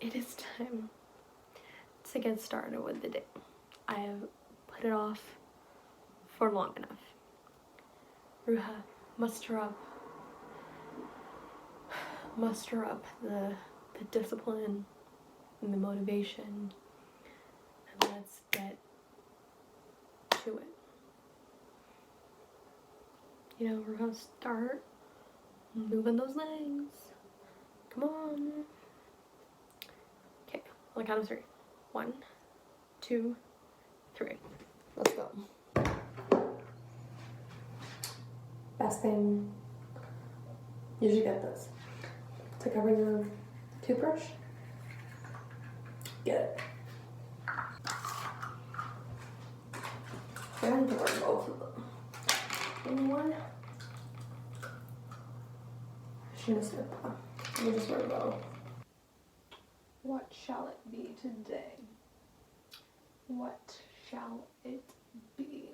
it is time to get started with the day. I have put it off for long enough. Ruha, muster up the discipline and the motivation, and let's get to it. You know, we're gonna start moving those legs. Come on. Okay, on the count of 3. 1, 2, 3. Let's go. Best thing, you should get this. To cover your toothbrush, get it. I'm going to wear both of them. Only one? I shouldn't have said that. Let me just wear both. What shall it be today? What shall it be?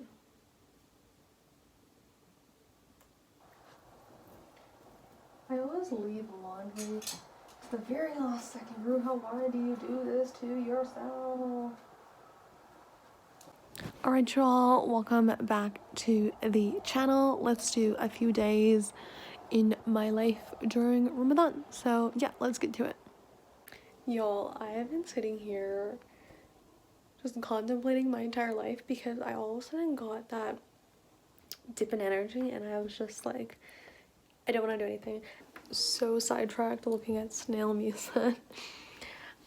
I always leave laundry to the very last second. Ruha, why do you do this to yourself? Alright y'all, welcome back to the channel. Let's do a few days in my life during Ramadan. So yeah, let's get to it. Y'all, I have been sitting here just contemplating my entire life because I all of a sudden got that dip in energy and I was just like, I don't want to do anything. So sidetracked looking at snail mucin.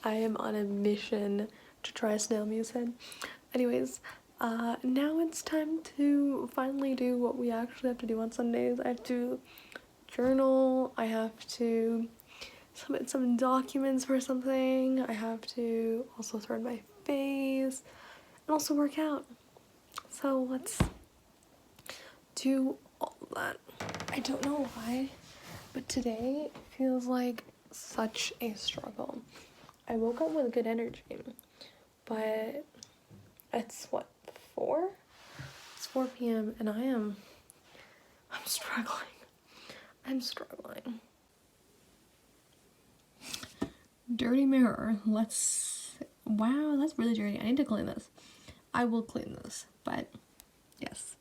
I am on a mission to try snail mucin. Anyways, now it's time to finally do what we actually have to do on Sundays. I have to journal, I have to submit some documents for something, I have to also thread my face, and also work out. So let's do all of that. I don't know why, but today feels like such a struggle. I woke up with good energy, but it's what, 4? It's 4 p.m. and I'm struggling. I'm struggling. Dirty mirror. Wow, that's really dirty. I need to clean this. I will clean this, but yes.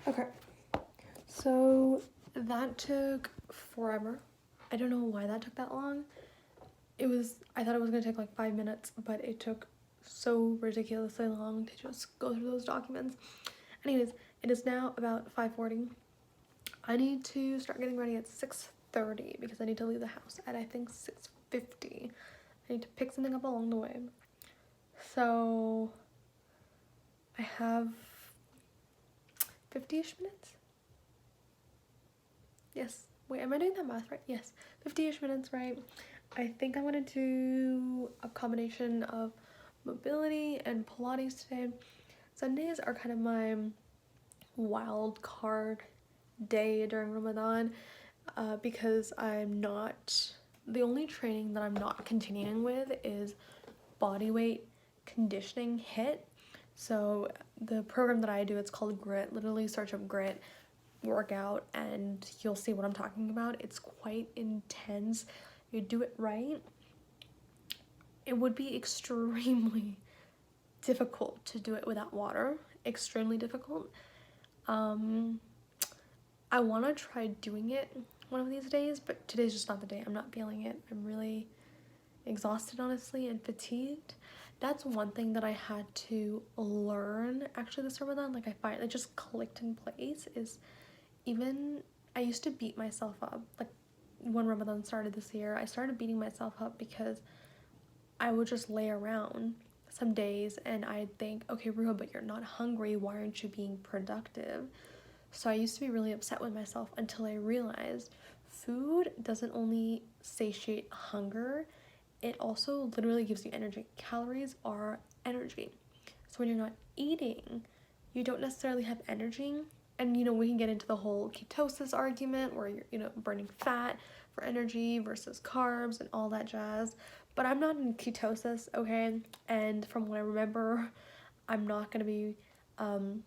Okay, so that took forever. I don't know why that took that long. I thought it was gonna take like 5 minutes, but it took so ridiculously long to just go through those documents. Anyways, it is now about 5:40. I need to start getting ready at 6:30 because I need to leave the house at I think 6:50. I need to pick something up along the way. So I have 50-ish minutes. Yes. Wait, am I doing that math right? Yes. 50-ish minutes, right? I think I'm gonna do a combination of mobility and Pilates today. Sundays are kind of my wild card day during Ramadan because the only training that I'm not continuing with is body weight conditioning HIIT. So the program that I do, it's called Grit. Literally search up Grit workout and you'll see what I'm talking about. It's quite intense. You do it right, it would be extremely difficult to do it without water. Extremely difficult. I want to try doing it one of these days, but today's just not the day. I'm not feeling it. I'm really exhausted, honestly, and fatigued. That's one thing that I had to learn actually this Ramadan. Like, I find it just clicked in place is even I used to beat myself up. Like, when Ramadan started this year, I started beating myself up because I would just lay around some days and I'd think, okay, Ruha, but you're not hungry. Why aren't you being productive? So I used to be really upset with myself until I realized food doesn't only satiate hunger, it also literally gives you energy. Calories are energy. So when you're not eating, you don't necessarily have energy. And we can get into the whole ketosis argument where you're burning fat for energy versus carbs and all that jazz. But I'm not in ketosis, okay? And from what I remember, I'm not gonna be I'm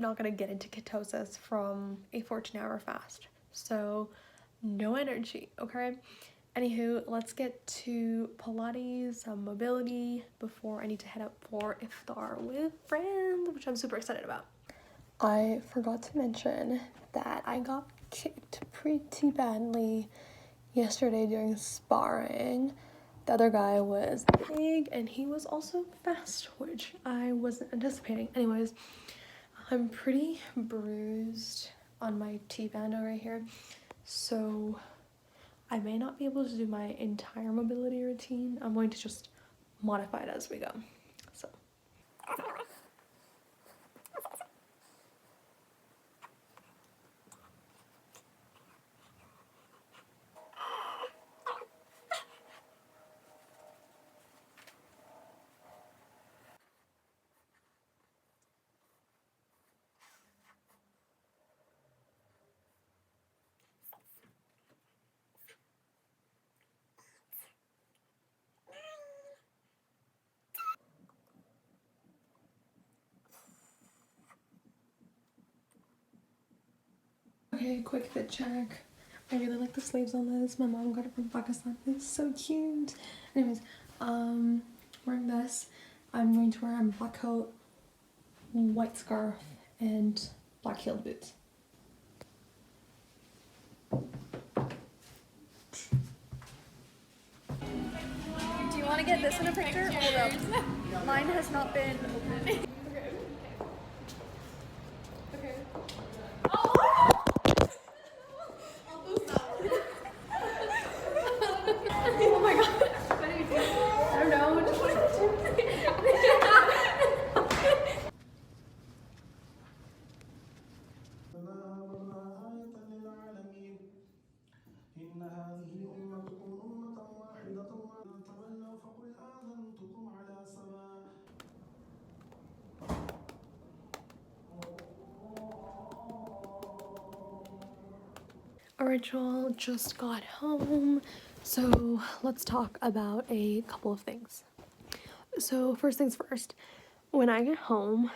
not gonna get into ketosis from a 14-hour fast. So no energy, okay? Anywho, let's get to Pilates, mobility before I need to head out for iftar with friends, which I'm super excited about. I forgot to mention that I got kicked pretty badly yesterday during sparring. The other guy was big and he was also fast, which I wasn't anticipating. Anyways, I'm pretty bruised on my T-band right here, so I may not be able to do my entire mobility routine. I'm going to just modify it as we go. So. Okay, quick fit check. I really like the sleeves on this. My mom got it from Pakistan. It's so cute. Anyways, wearing this, I'm going to wear a black coat, white scarf, and black heeled boots. Do you want to get this in a picture? Although mine has not been opened. Okay. Oh my god. What do you do? I don't know. Just what do? Alright, y'all, just got home, so let's talk about a couple of things. So first things first, when I get home,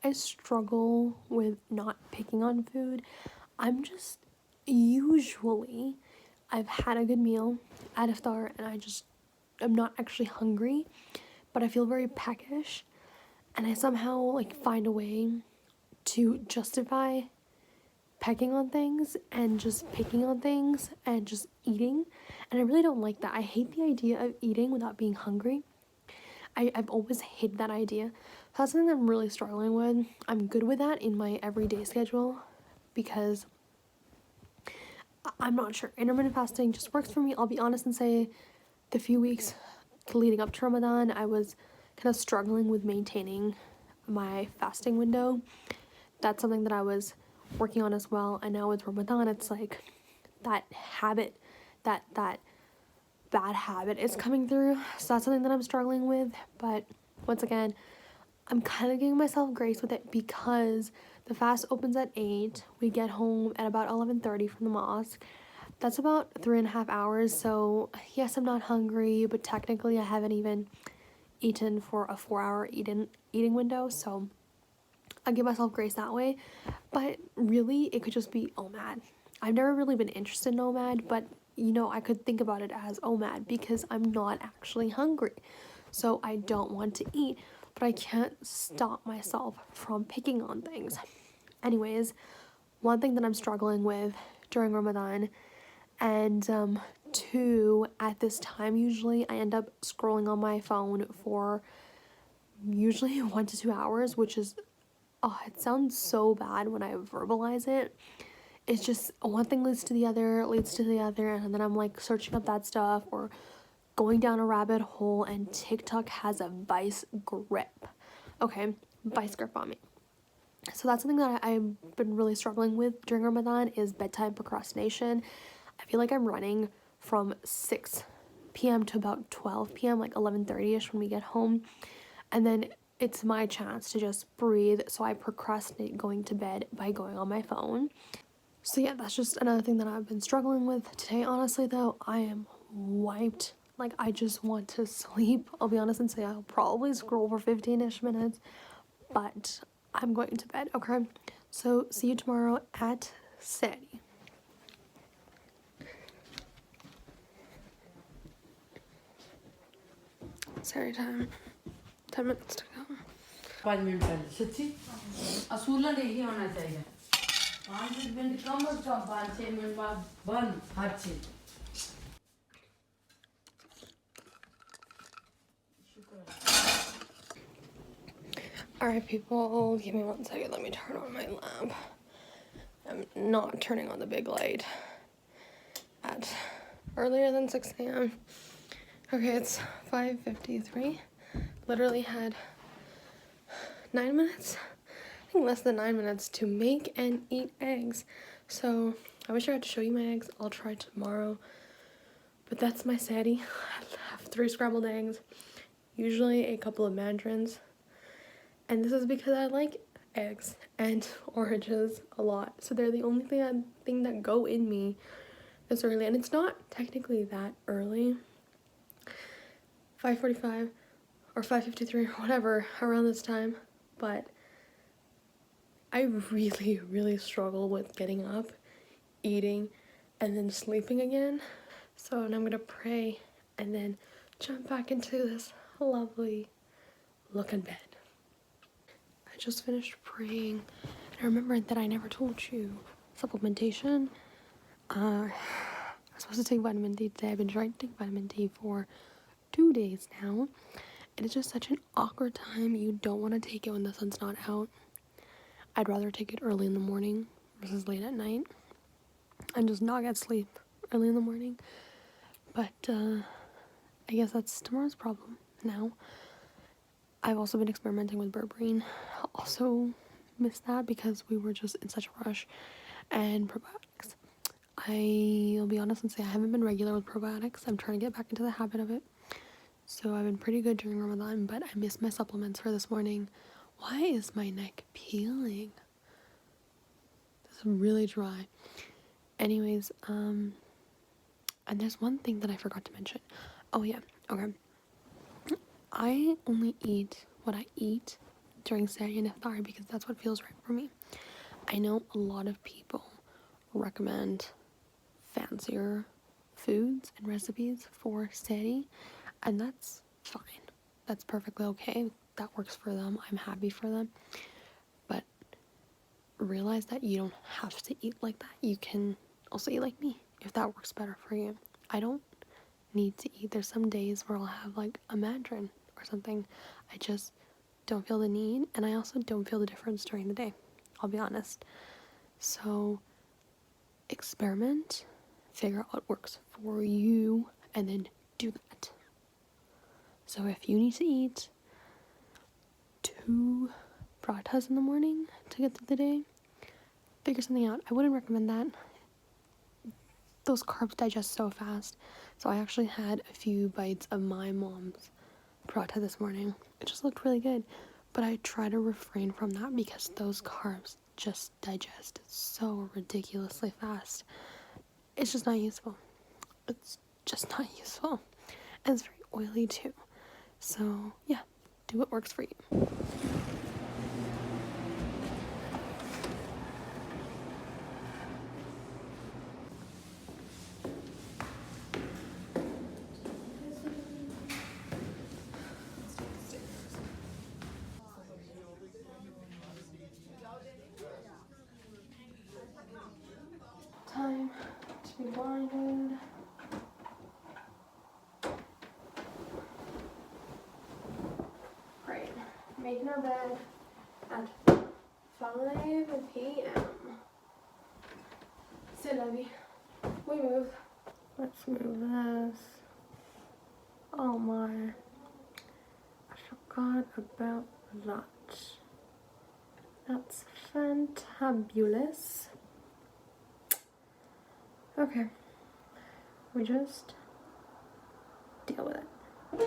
I struggle with not picking on food. I'm I've had a good meal at iftar and I'm not actually hungry, but I feel very peckish, and I somehow find a way to justify pecking on things and just picking on things and just eating, and I really don't like that. I hate the idea of eating without being hungry. I've always hated that idea. That's something I'm really struggling with. I'm good with that in my everyday schedule because I'm not sure. Intermittent fasting just works for me. I'll be honest and say the few weeks leading up to Ramadan, I was kind of struggling with maintaining my fasting window. That's something that I was working on as well. And now with Ramadan, it's like that habit, that bad habit is coming through. So that's something that I'm struggling with. But once again, I'm kind of giving myself grace with it because the fast opens at 8. We get home at about 11:30 from the mosque. That's about 3.5 hours. So yes, I'm not hungry, but technically I haven't even eaten for a 4-hour eating window. So I give myself grace that way. But really, it could just be OMAD. I've never really been interested in OMAD, but I could think about it as OMAD because I'm not actually hungry. So I don't want to eat, but I can't stop myself from picking on things. Anyways, one thing that I'm struggling with during Ramadan, and two, at this time usually I end up scrolling on my phone for usually 1 to 2 hours, which is, oh, it sounds so bad when I verbalize it. It's just one thing leads to the other, and then I'm searching up that stuff or going down a rabbit hole, and TikTok has a vice grip. Okay, vice grip on me. So that's something that I've been really struggling with during Ramadan is bedtime procrastination. I feel like I'm running from 6 p.m. to about 12 p.m., like 11:30ish when we get home. And then it's my chance to just breathe, so I procrastinate going to bed by going on my phone. So yeah, that's just another thing that I've been struggling with today. Honestly though, I am wiped. Like, I just want to sleep. I'll be honest and say I'll probably scroll for 15-ish minutes, but I'm going to bed, okay? So see you tomorrow at Sadie. Sorry time. 10 minutes to go. 5 minute पहले सच्ची असूलन यही होना चाहिए 5 minute कम और कम 5-6 minute बाद बंद हर चीज Alright people, give me 1 second, let me turn on my lamp. I'm not turning on the big light at earlier than 6 a.m. Okay, it's 5:53. Literally had 9 minutes, I think less than 9 minutes to make and eat eggs. So I wish I had to show you my eggs. I'll try tomorrow. But that's my Sadie. I have 3 scrambled eggs, usually a couple of mandarins. And this is because I like eggs and oranges a lot. So they're the only thing that go in me this early. And it's not technically that early. 5:45 or 5:53 or whatever, around this time. But I really, really struggle with getting up, eating, and then sleeping again. So now I'm gonna pray and then jump back into this lovely looking bed. I just finished praying and I remembered that I never told you supplementation. I'm supposed to take vitamin D today. I've been trying to take vitamin D for 2 days now, and it's just such an awkward time. You don't want to take it when the sun's not out. I'd rather take it early in the morning versus late at night and just not get sleep early in the morning. But I guess that's tomorrow's problem now. I've also been experimenting with berberine. I'll also miss that because we were just in such a rush. And probiotics. I'll be honest and say I haven't been regular with probiotics. I'm trying to get back into the habit of it. So I've been pretty good during Ramadan, but I missed my supplements for this morning. Why is my neck peeling? It's really dry. Anyways, and there's one thing that I forgot to mention. Oh yeah, okay. I only eat what I eat during Sahri and Iftar because that's what feels right for me. I know a lot of people recommend fancier foods and recipes for Sahri, and that's fine. That's perfectly okay. That works for them. I'm happy for them. But realize that you don't have to eat like that. You can also eat like me if that works better for you. I don't need to eat. There's some days where I'll have like a mandarin or something. I just don't feel the need, and I also don't feel the difference during the day. I'll be honest. So experiment, figure out what works for you, and then do that. So if you need to eat 2 parathas in the morning to get through the day, figure something out. I wouldn't recommend that. Those carbs digest so fast. So I actually had a few bites of my mom's paratha this morning. It just looked really good. But I try to refrain from that because those carbs just digest so ridiculously fast. It's just not useful. It's just not useful. And it's very oily too. So yeah, do what works for you. Time to be blinded. Right, making our bed at 5 p.m. Sit, Abby. We move. Let's move this. Oh my. I forgot about that. That's fantabulous. Okay, we just deal with it. Okay,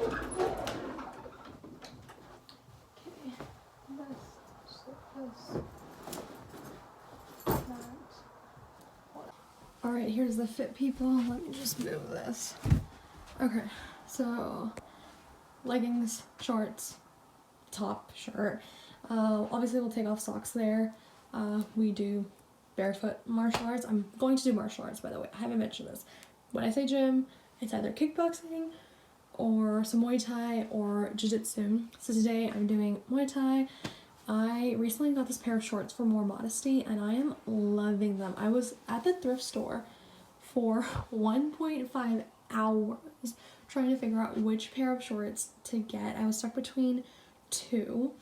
this. Alright, here's the fit people. Let me just move this. Okay, so leggings, shorts, top, shirt. Obviously we'll take off socks there. We do barefoot martial arts. I'm going to do martial arts, by the way. I haven't mentioned this. When I say gym, it's either kickboxing or some Muay Thai or Jiu-Jitsu. So today I'm doing Muay Thai. I recently got this pair of shorts for more modesty and I am loving them. I was at the thrift store for 1.5 hours trying to figure out which pair of shorts to get. I was stuck between two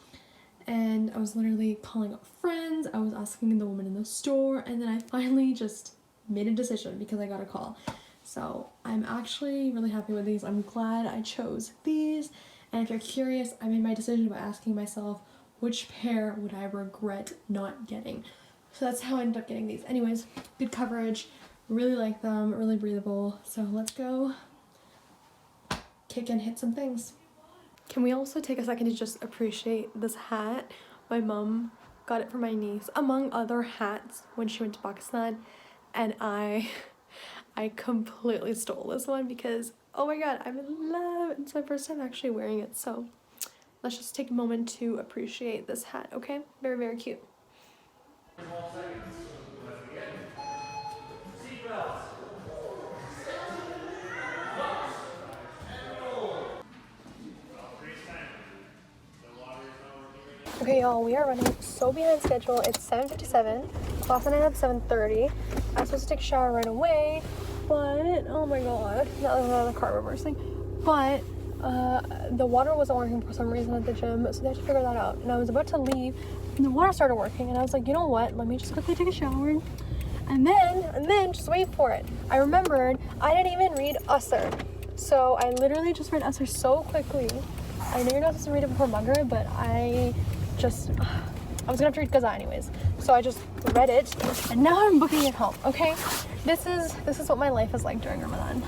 and I was literally calling up friends. I was asking the woman in the store and then I finally just made a decision because I got a call. So I'm actually really happy with these. I'm glad I chose these. And if you're curious, I made my decision by asking myself, which pair would I regret not getting? So that's how I ended up getting these. Anyways, good coverage, really like them, really breathable. So let's go kick and hit some things. Can we also take a second to just appreciate this hat? My mom got it for my niece, among other hats, when she went to Pakistan. And I completely stole this one because, oh my god, I'm in love. It's my first time actually wearing it, so let's just take a moment to appreciate this hat, okay? Very, very cute. Okay, y'all, we are running so behind schedule. It's 7:57. Class and I have 7:30. I was supposed to take a shower right away, but oh my god, that was another car reversing. But the water wasn't working for some reason at the gym, so they had to figure that out. And I was about to leave, and the water started working, and I was like, you know what? Let me just quickly take a shower, and then just wait for it. I remembered I didn't even read Asr, so I literally just read Asr so quickly. I know you're not supposed to read it before Maghrib, but I was gonna have to read Gaza anyways, so I just read it, and now I'm booking it home. Okay, this is what my life is like during Ramadan.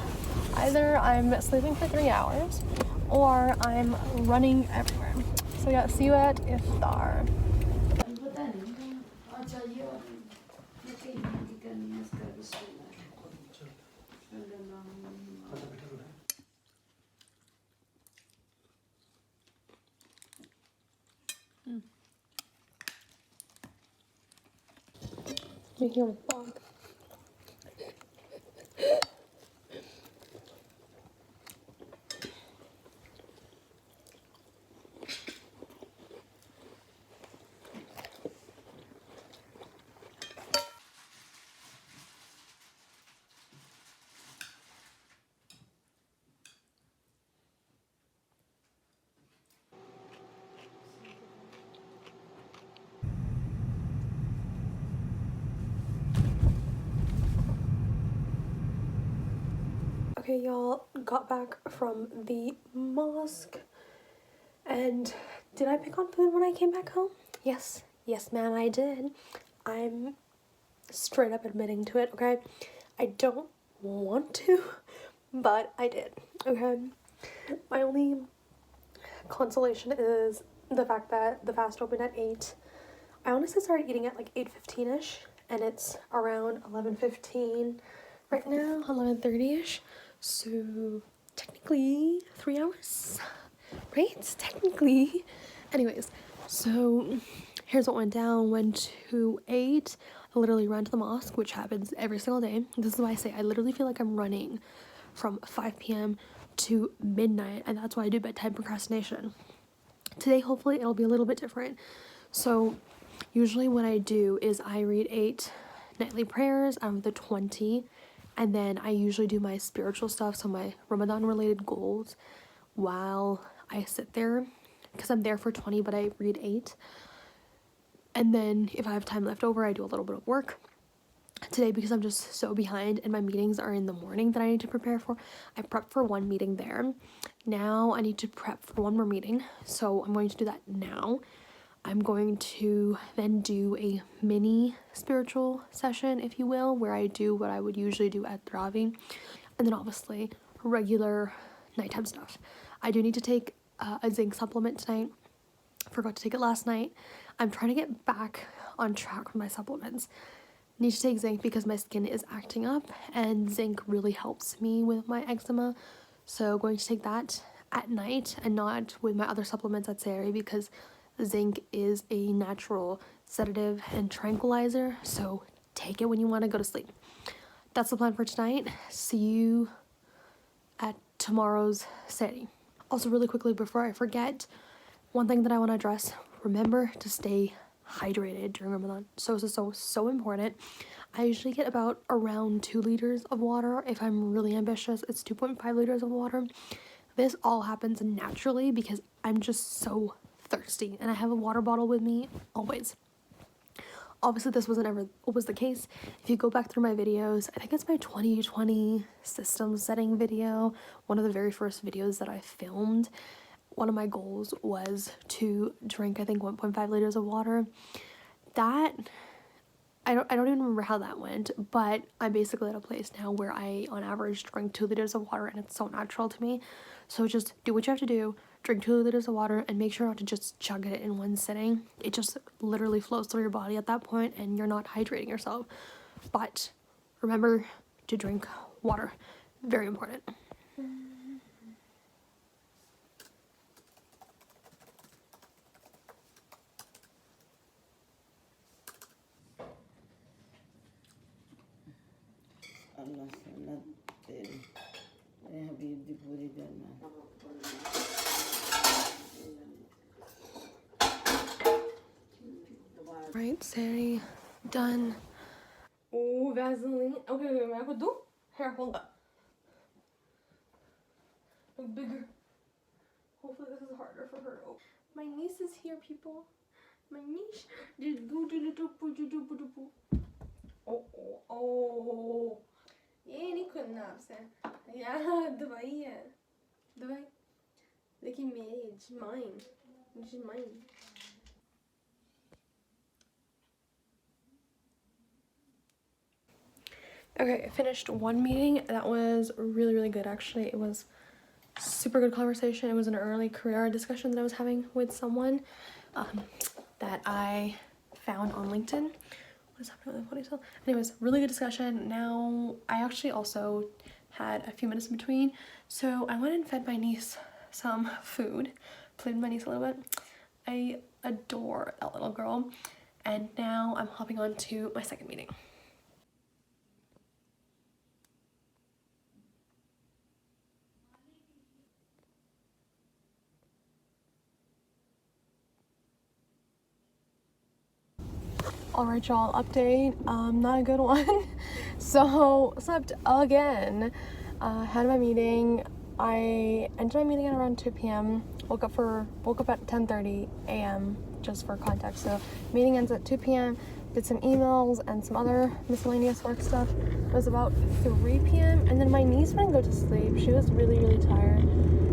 Either I'm sleeping for 3 hours, or I'm running everywhere. So yeah, see you at iftar. Making a vlog. Okay, y'all, got back from the mosque, and did I pick on food when I came back home? Yes, ma'am, I did. I'm straight up admitting to it, okay? I don't want to, but I did, okay? My only consolation is the fact that the fast opened at 8. I honestly started eating at like 8:15ish, and it's around 11:15 right now, 11:30ish. So technically 3 hours, right? Technically. Anyways, so here's what went down. Went to 8. I literally ran to the mosque, which happens every single day. This is why I say I literally feel like I'm running from 5 p.m. to midnight, and that's why I do bedtime procrastination. Today, hopefully, it'll be a little bit different. So usually what I do is I read 8 nightly prayers out of the 20, and then I usually do my spiritual stuff, so my Ramadan related goals, while I sit there, because I'm there for 20, but I read 8. And then if I have time left over, I do a little bit of work. Today, because I'm just so behind and my meetings are in the morning that I need to prepare for, I prepped for one meeting there. Now I need to prep for one more meeting, so I'm going to do that now. I'm going to then do a mini spiritual session, if you will, where I do what I would usually do at Dravi. and then obviously regular nighttime stuff. I do need to take a zinc supplement tonight. Forgot to take it last night. I'm trying to get back on track with my supplements. Need to take zinc because my skin is acting up, and zinc really helps me with my eczema. So going to take that at night and not with my other supplements at Sari, because zinc is a natural sedative and tranquilizer. So take it when you want to go to sleep. That's the plan for tonight. See you at tomorrow's Sari. Also, really quickly before I forget, one thing that I want to address, remember to stay hydrated during Ramadan. So important. I usually get about around 2 liters of water. If I'm really ambitious, it's 2.5 liters of water. This all happens naturally because I'm just so thirsty, and I have a water bottle with me always. Obviously, this wasn't ever always the case. If you go back through my videos, I think it's my 2020 system setting video, one of the very first videos that I filmed. One of my goals was to drink, I think, 1.5 liters of water. That, I don't even remember how that went, but I'm basically at a place now where I, on average, drink 2 liters of water, and it's so natural to me. So just do what you have to do, drink 2 liters of water, and make sure not to just chug it in one sitting. It just literally flows through your body at that point, and you're not hydrating yourself. But remember to drink water. Very important. Allah sana तेरी ए हबीब दी पूरी करना Right, Sari, done. Oh, Vaseline. Okay, wait, I could do. Here, hold up. Look bigger. Hopefully this is harder for her. Oh. My niece is here, people. My niece. Oh, oh, oh. ये नहीं खुलना आपसे यार दवाई है दवाई लेकिन मेरी it's mine. Okay, I finished one meeting. That was really good, actually. It was super good conversation. It was an early career discussion that I was having with someone that I found on LinkedIn. What's happening with the ponytail? Anyways, really good discussion. Now, I actually also had a few minutes in between, so I went and fed my niece some food. Played with my niece a little bit. I adore that little girl. And now I'm hopping on to my second meeting. Alright y'all, update, not a good one. So, slept again. Had my meeting. I ended my meeting at around 2 p.m. Woke up at 10:30 a.m. just for context. So, meeting ends at 2 p.m. Did some emails and some other miscellaneous work stuff. It was about 3 p.m. and then my niece wouldn't go to sleep. She was really tired.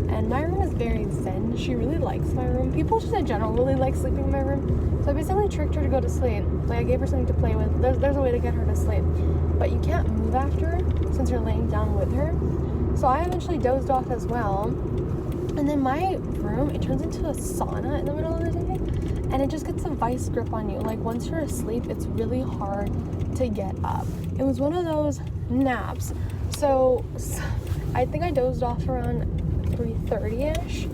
And my room is very zen. She really likes my room. People just in general really like sleeping in my room. So I basically tricked her to go to sleep. Like, I gave her something to play with. There's a way to get her to sleep. But you can't move after since you're laying down with her. So I eventually dozed off as well. And then my room, it turns into a sauna in the middle of the day. And it just gets a vice grip on you. Like, once you're asleep, it's really hard to get up. It was one of those naps. So I think I dozed off around 3:30ish,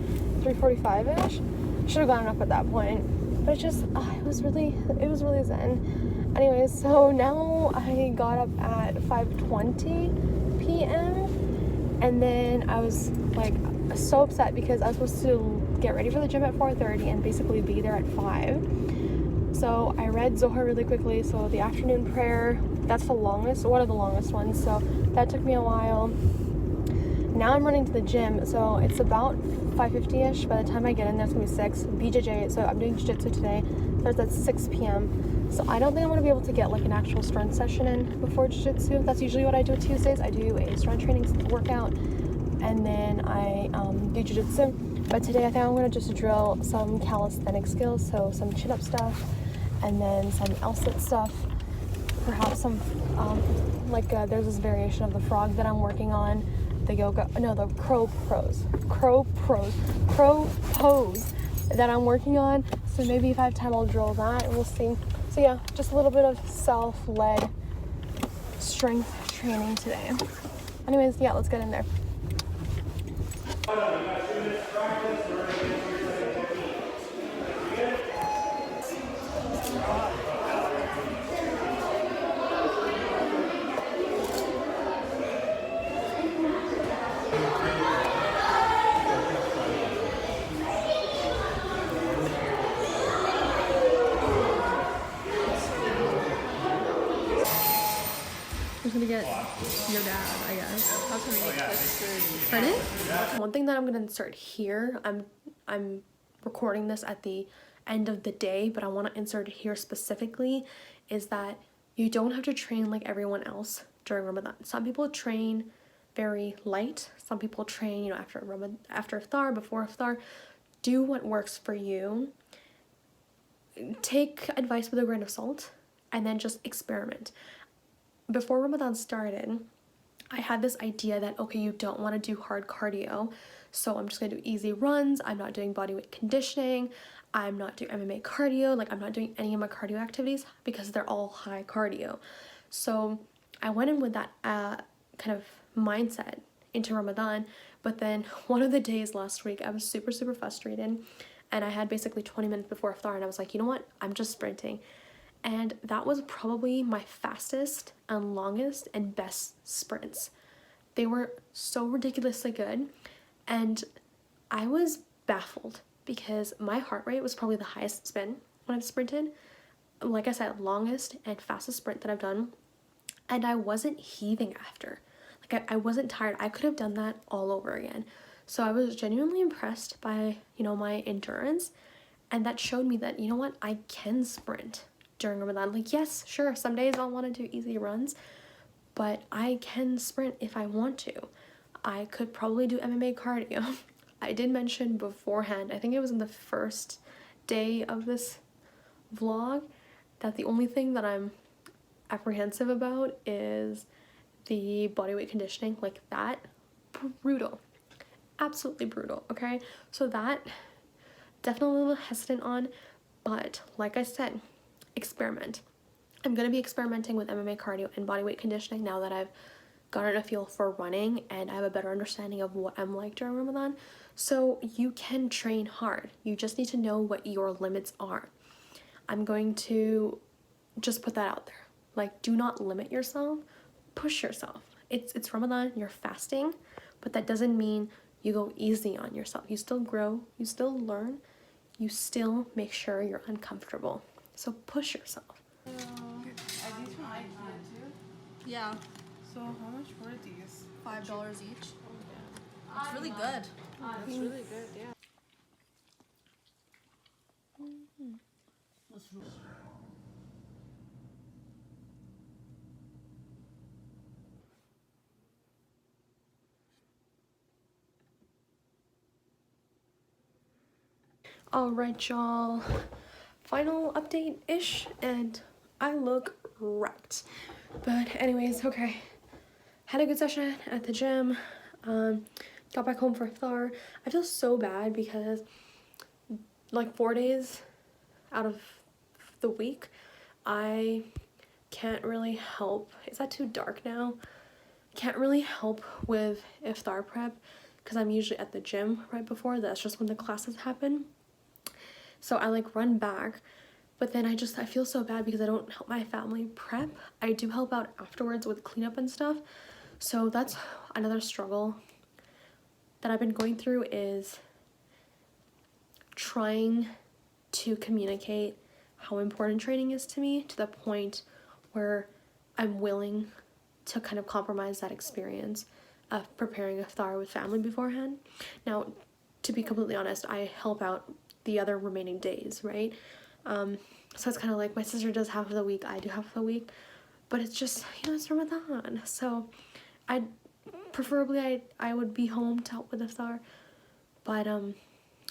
3:45ish. Should have gotten up at that point, but it was really zen. Anyways, so now I got up at 5:20 p.m. and then I was like so upset because I was supposed to get ready for the gym at 4:30 and basically be there at 5. So I read Zohar really quickly. So the afternoon prayer, that's the longest, one of the longest ones. So that took me a while. Now I'm running to the gym, so it's about 5:50ish. By the time I get in there, it's gonna be 6. BJJ, so I'm doing jiu-jitsu today. Starts at 6 p.m. So I don't think I'm gonna be able to get like an actual strength session in before jiu-jitsu. That's usually what I do Tuesdays. I do a strength training workout, and then I do jiu-jitsu. But today I think I'm gonna just drill some calisthenic skills, so some chin-up stuff, and then some L-sit stuff. Perhaps some like there's this variation of the frog that I'm working on, the crow pose that I'm working on. So maybe if I have time I'll drill that and we'll see. So yeah, just a little bit of self-led strength training today. Anyways, yeah, let's get in there. I'm gonna get your dad, I guess. How can we make this food? Pardon? One thing that I'm gonna insert here, I'm recording this at the end of the day, but I want to insert it here specifically, is that you don't have to train like everyone else during Ramadan. Some people train very light. Some people train, you know, after iftar, before iftar. Do what works for you. Take advice with a grain of salt, and then just experiment. Before Ramadan started, I had this idea that, okay, you don't want to do hard cardio, so I'm just going to do easy runs. I'm not doing bodyweight conditioning. I'm not doing MMA cardio. Like, I'm not doing any of my cardio activities because they're all high cardio. So I went in with that kind of mindset into Ramadan, but then one of the days last week, I was super, super frustrated, and I had basically 20 minutes before iftar, and I was like, you know what? I'm just sprinting. And that was probably my fastest and longest and best sprints. They were so ridiculously good. And I was baffled because my heart rate was probably the highest it's been when I've sprinted. Like I said, longest and fastest sprint that I've done. And I wasn't heaving after. Like I wasn't tired. I could have done that all over again. So I was genuinely impressed by, you know, my endurance. And that showed me that, you know what, I can sprint during Ramadan. Like, yes, sure, some days I'll want to do easy runs, but I can sprint if I want to. I could probably do MMA cardio. I did mention beforehand, I think it was in the first day of this vlog, that the only thing that I'm apprehensive about is the bodyweight conditioning. Like, that, brutal. Absolutely brutal, okay? So that, definitely a little hesitant on, but like I said, experiment. I'm going to be experimenting with MMA cardio and bodyweight conditioning now that I've gotten a feel for running and I have a better understanding of what I'm like during Ramadan. So you can train hard. You just need to know what your limits are. I'm going to just put that out there. Like, do not limit yourself. Push yourself. It's Ramadan, you're fasting, but that doesn't mean you go easy on yourself. You still grow, you still learn, you still make sure you're uncomfortable. So push yourself. Are these from IKEA too? Yeah, So how much were these? $5 each. It's really good. That's really good, yeah. Alright, y'all. Final update-ish, and I look wrecked. But anyways, okay. Had a good session at the gym. Got back home for iftar. I feel so bad because like 4 days out of the week, I can't really help. Is that too dark now? Can't really help with iftar prep because I'm usually at the gym right before. That's just when the classes happen. So I like run back, but then I feel so bad because I don't help my family prep. I do help out afterwards with cleanup and stuff. So that's another struggle that I've been going through, is trying to communicate how important training is to me to the point where I'm willing to kind of compromise that experience of preparing iftar with family beforehand. Now, to be completely honest, I help out the other remaining days, right? So it's kind of like my sister does half of the week, I do half of the week, but it's just, you know, it's Ramadan. So preferably I would be home to help with iftar, but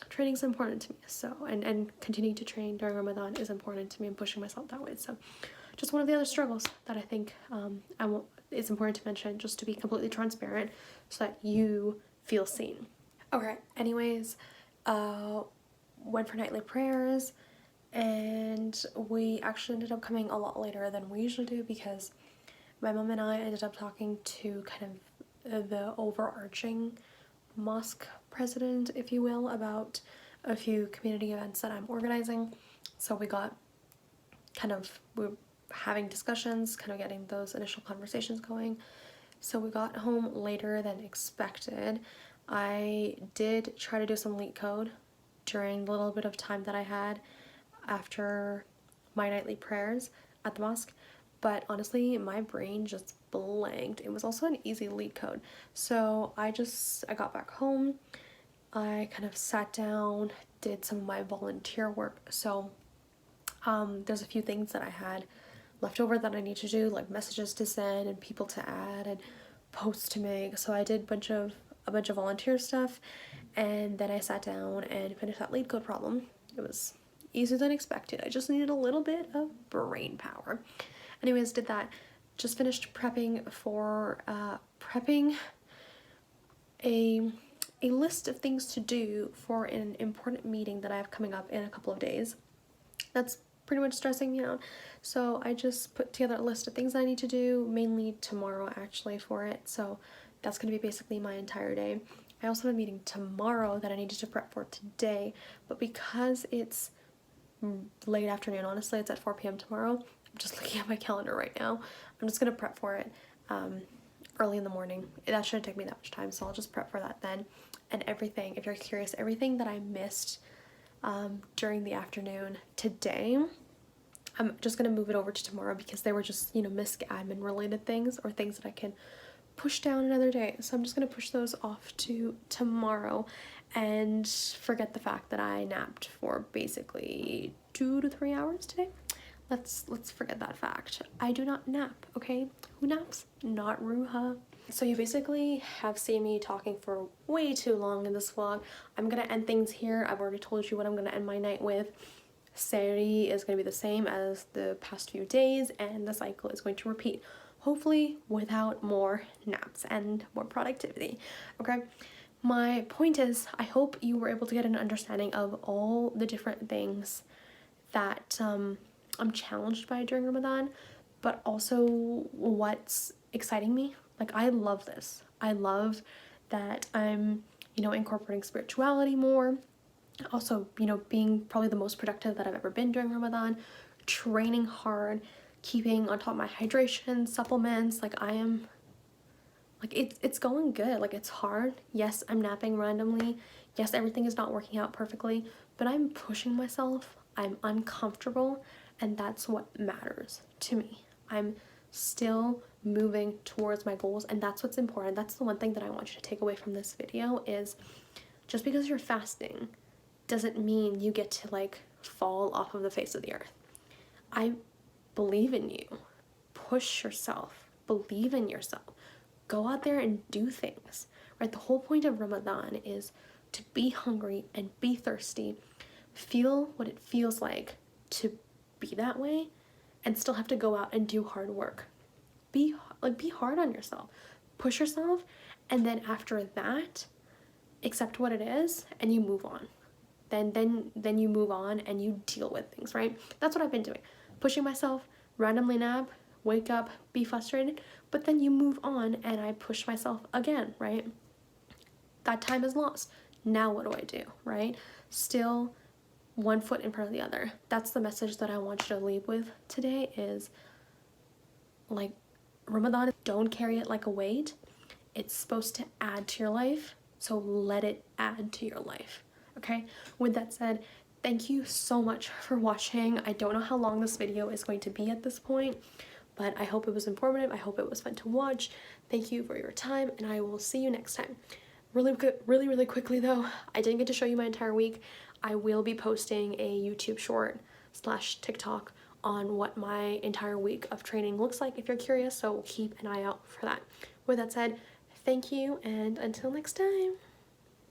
training's important to me. So and continuing to train during Ramadan is important to me, and pushing myself that way. So just one of the other struggles that I think I it's important to mention just to be completely transparent so that you feel seen. Okay, anyways, went for nightly prayers, and we actually ended up coming a lot later than we usually do because my mom and I ended up talking to kind of the overarching mosque president, if you will, about a few community events that I'm organizing. So we were having discussions, kind of getting those initial conversations going. So we got home later than expected. I did try to do some leet code during the little bit of time that I had after my nightly prayers at the mosque, but honestly my brain just blanked. It was also an easy leet code, so I got back home, I kind of sat down, did some of my volunteer work. So there's a few things that I had left over that I need to do, like messages to send and people to add and posts to make. So I did a bunch of volunteer stuff, and then I sat down and finished that lead code problem. It was easier than expected. I just needed a little bit of brain power. Anyways, did that. Just finished prepping for a list of things to do for an important meeting that I have coming up in a couple of days. That's pretty much stressing me out. So I just put together a list of things I need to do, mainly tomorrow actually for it. So that's going to be basically my entire day. I also have a meeting tomorrow that I needed to prep for today, but because it's late afternoon, honestly, it's at 4 p.m. tomorrow. I'm just looking at my calendar right now. I'm just going to prep for it early in the morning. That shouldn't take me that much time, so I'll just prep for that then. And everything, if you're curious, everything that I missed during the afternoon today, I'm just going to move it over to tomorrow because they were just, MISC admin related things or things that I can push down another day. So I'm just going to push those off to tomorrow and forget the fact that I napped for basically 2 to 3 hours today. Let's forget that fact. I do not nap, okay? Who naps? Not Ruha. So you basically have seen me talking for way too long in this vlog. I'm gonna end things here. I've already told you what I'm gonna end my night with. Sari is gonna be the same as the past few days, and the cycle is going to repeat. Hopefully without more naps and more productivity, okay? My point is, I hope you were able to get an understanding of all the different things that I'm challenged by during Ramadan, but also what's exciting me. Like, I love this. I love that I'm, incorporating spirituality more. Also, being probably the most productive that I've ever been during Ramadan, training hard, keeping on top of my hydration, supplements. Like, I am, like, it's going good. Like, it's hard. Yes, I'm napping randomly. Yes, everything is not working out perfectly, but I'm pushing myself. I'm uncomfortable, and that's what matters to me. I'm still moving towards my goals, and that's what's important. That's the one thing that I want you to take away from this video is just because you're fasting doesn't mean you get to fall off of the face of the earth. I believe in you. Push yourself. Believe in yourself. Go out there and do things, right? The whole point of Ramadan is to be hungry and be thirsty, feel what it feels like to be that way, and still have to go out and do hard work. Be hard on yourself. Push yourself, and then after that, accept what it is and you move on. Then you move on and you deal with things, right? That's what I've been doing. Pushing myself, randomly nap, wake up, be frustrated, but then you move on and I push myself again, right? That time is lost. Now what do I do, right? Still one foot in front of the other. That's the message that I want you to leave with today is, Ramadan, don't carry it like a weight. It's supposed to add to your life, so let it add to your life, okay? With that said, thank you so much for watching. I don't know how long this video is going to be at this point, but I hope it was informative. I hope it was fun to watch. Thank you for your time, and I will see you next time. Really quickly though, I didn't get to show you my entire week. I will be posting a YouTube short / TikTok on what my entire week of training looks like if you're curious, so keep an eye out for that. With that said, thank you, and until next time.